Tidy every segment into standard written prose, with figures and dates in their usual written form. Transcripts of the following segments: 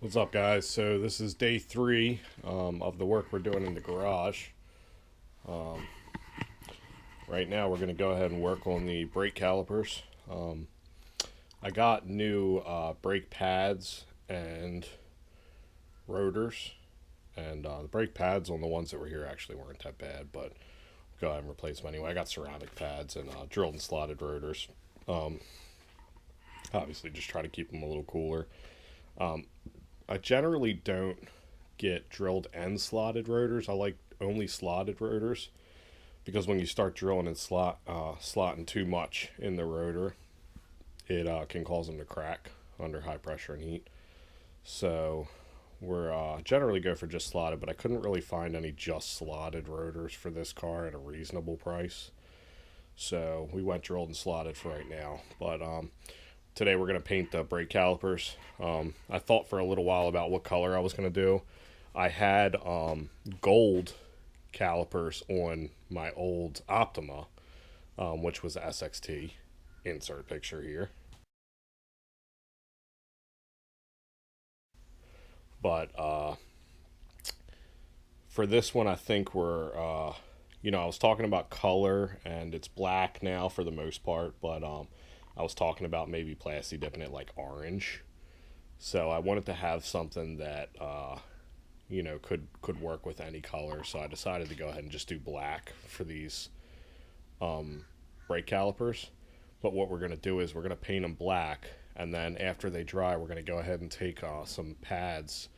What's up, guys? So this is day 3 of the work we're doing in the garage. Um, right now we're going to go ahead and work on the brake calipers. I got new brake pads and rotors, and the brake pads on the ones that were here actually weren't that bad, but go ahead and replace them anyway. I got ceramic pads and drilled and slotted rotors. Obviously just try to keep them a little cooler. I generally don't get drilled and slotted rotors. I like only slotted rotors because when you start drilling and slotting too much in the rotor, it can cause them to crack under high pressure and heat. So we're generally go for just slotted, but I couldn't really find any just slotted rotors for this car at a reasonable price. So we went drilled and slotted for right now. But today we're going to paint the brake calipers. I thought for a little while about what color I was going to do. I had gold calipers on my old Optima, which was SXT. Insert picture here. But for this one, I think we're, I was talking about color, and it's black now for the most part, but I was talking about maybe plasti dipping it like orange. So I wanted to have something that, could work with any color. So I decided to go ahead and just do black for these brake calipers. But what we're going to do is we're going to paint them black, and then after they dry, we're going to go ahead and take some pads,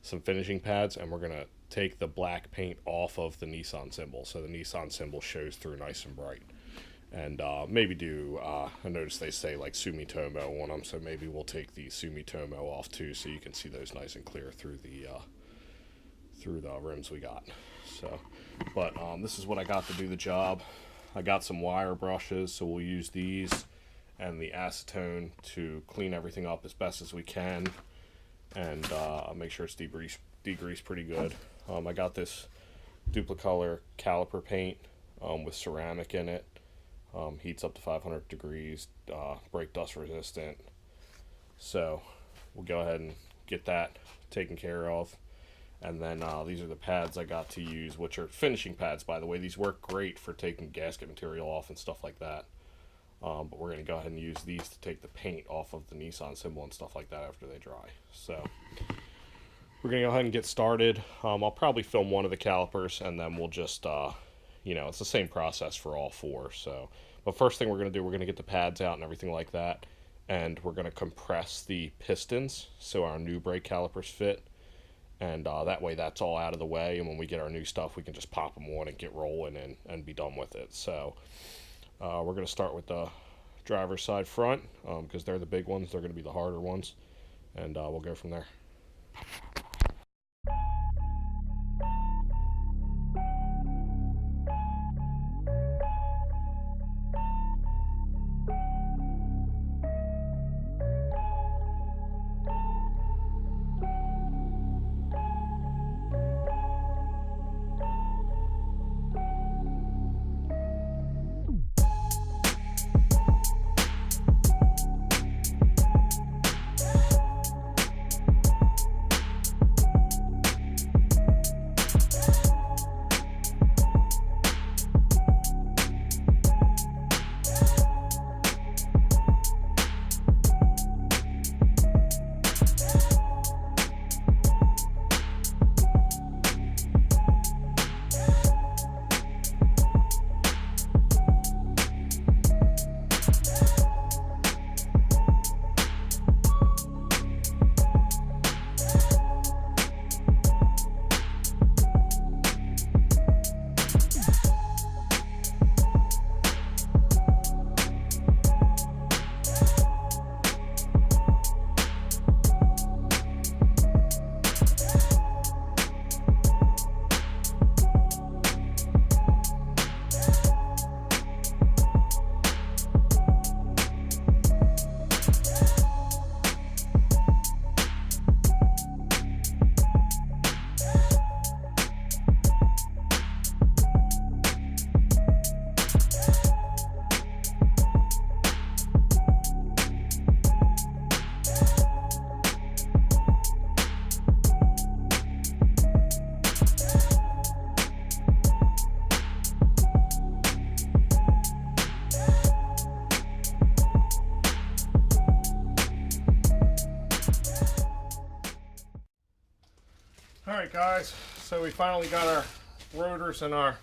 some finishing pads, and we're going to take the black paint off of the Nissan symbol, so the Nissan symbol shows through nice and bright. And maybe do, I noticed they say like Sumitomo on them, so maybe we'll take the Sumitomo off too, so you can see those nice and clear through the rims we got. So, but this is what I got to do the job. I got some wire brushes, so we'll use these and the acetone to clean everything up as best as we can, and make sure it's degreased pretty good. I got this duplicolor caliper paint with ceramic in it. Heats up to 500 degrees, brake dust resistant. So we'll go ahead and get that taken care of. And then these are the pads I got to use, which are finishing pads, by the way. These work great for taking gasket material off and stuff like that. But we're going to go ahead and use these to take the paint off of the Nissan symbol and stuff like that after they dry. So we're going to go ahead and get started. I'll probably film one of the calipers, and then we'll just, it's the same process for all 4. So, but first thing we're going to do, we're going to get the pads out and everything like that. And we're going to compress the pistons so our new brake calipers fit. And that way that's all out of the way, and when we get our new stuff, we can just pop them on and get rolling and be done with it. So we're going to start with the driver's side front, because they're the big ones. They're going to be the harder ones, and we'll go from there. Alright guys, so we finally got our rotors and our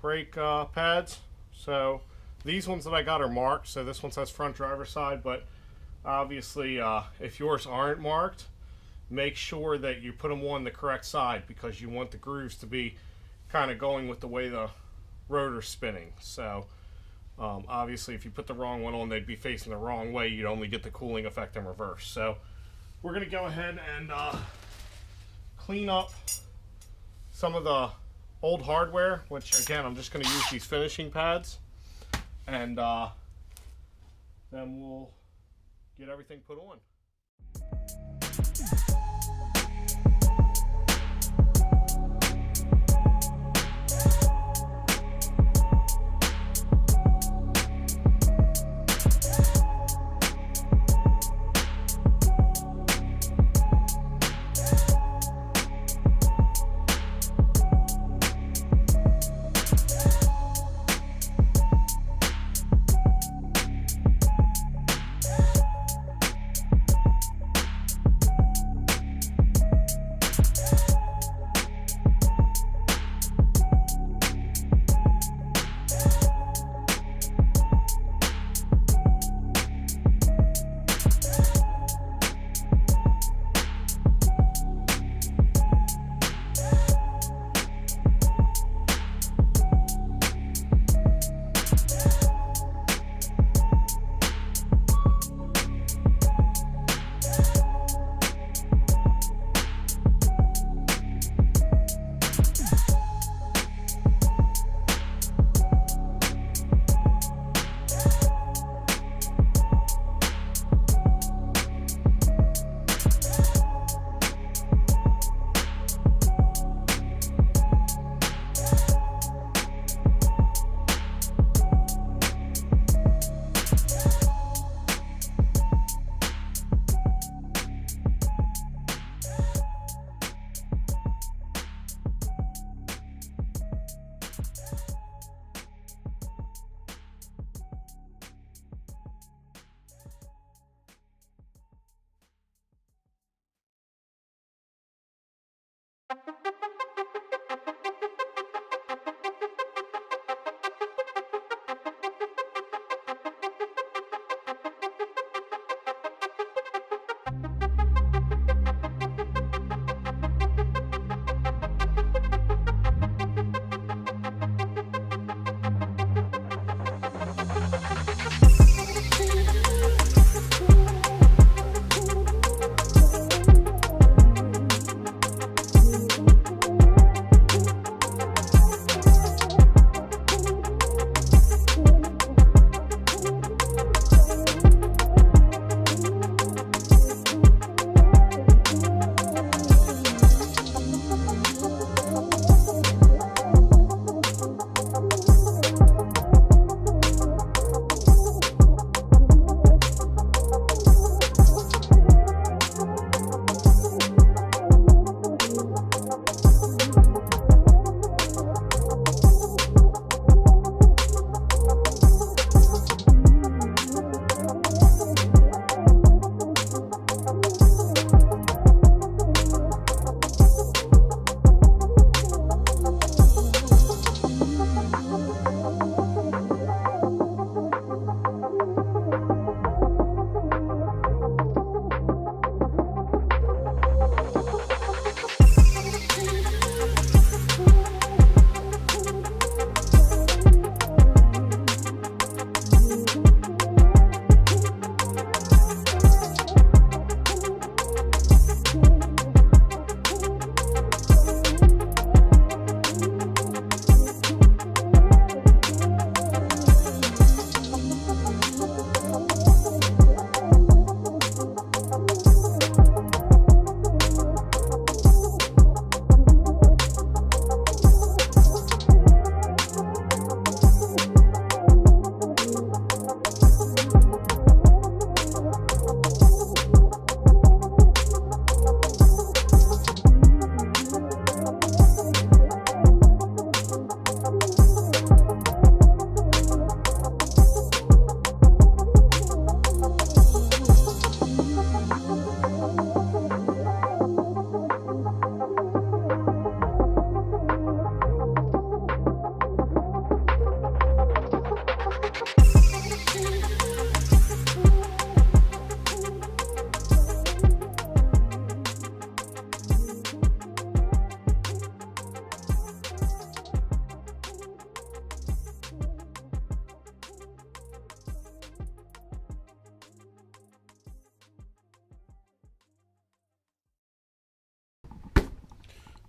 brake pads. So these ones that I got are marked, so this one says front driver's side, but obviously if yours aren't marked, make sure that you put them on the correct side, because you want the grooves to be kind of going with the way the rotor's spinning. So obviously if you put the wrong one on, they'd be facing the wrong way. You'd only get the cooling effect in reverse. So we're going to go ahead and clean up some of the old hardware, which again I'm just going to use these finishing pads, and then we'll get everything put on.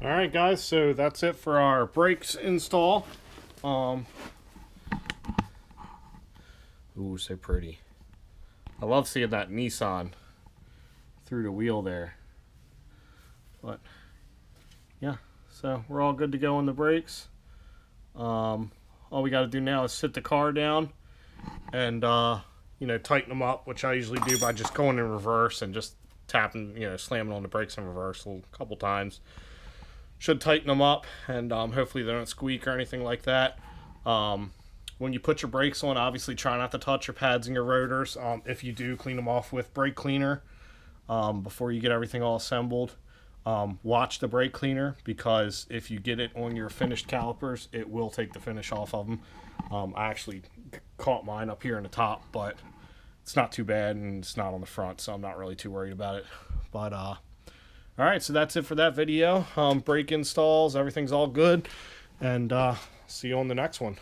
Alright guys, so that's it for our brakes install. Ooh, so pretty. I love seeing that Nissan through the wheel there. But yeah, so we're all good to go on the brakes. All we got to do now is sit the car down and you know, tighten them up, which I usually do by just going in reverse and just tapping, you know, slamming on the brakes in reverse a couple times. Should tighten them up, and hopefully they don't squeak or anything like that. When you put your brakes on, obviously try not to touch your pads and your rotors. If you do, clean them off with brake cleaner before you get everything all assembled. Watch the brake cleaner, because if you get it on your finished calipers, it will take the finish off of them. I actually caught mine up here in the top, but it's not too bad, and it's not on the front, so I'm not really too worried about it. But alright, so that's it for that video. Brake installs, everything's all good, and see you on the next one.